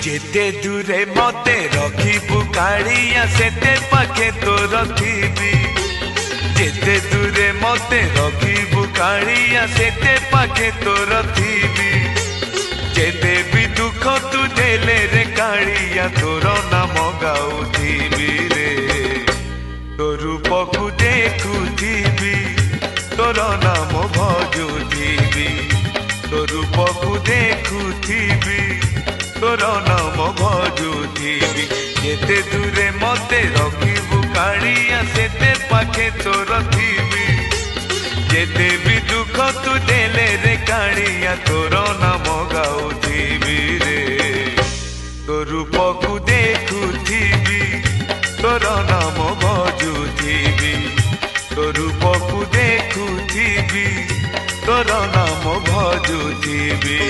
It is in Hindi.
जेते दूरे मते रखिबु कालिया सेते पाखे तोर थीबी। जेते दूरे मते रखिबु कालिया सेते पाखे तोर थीबी। जेते भी दुख तू देले रे कालिया तोर नाम गाउथीबी रे। तो रूप को देखुथीबी तोर नाम भजुथीबी। तो रूप को देखुथीबी तोर नाम भजुथीबी। जेते दूरे मते रखिबु कालिया सेते पाखे तोर थीबी। जेते भी दुख तू देले रे कालिया तोर नाम गाउथीबी रे। तो रूप को देखुथीबी तोर नाम भजुथीबी। तो रूप को देखुथीबी तोर नाम भजुथीबी।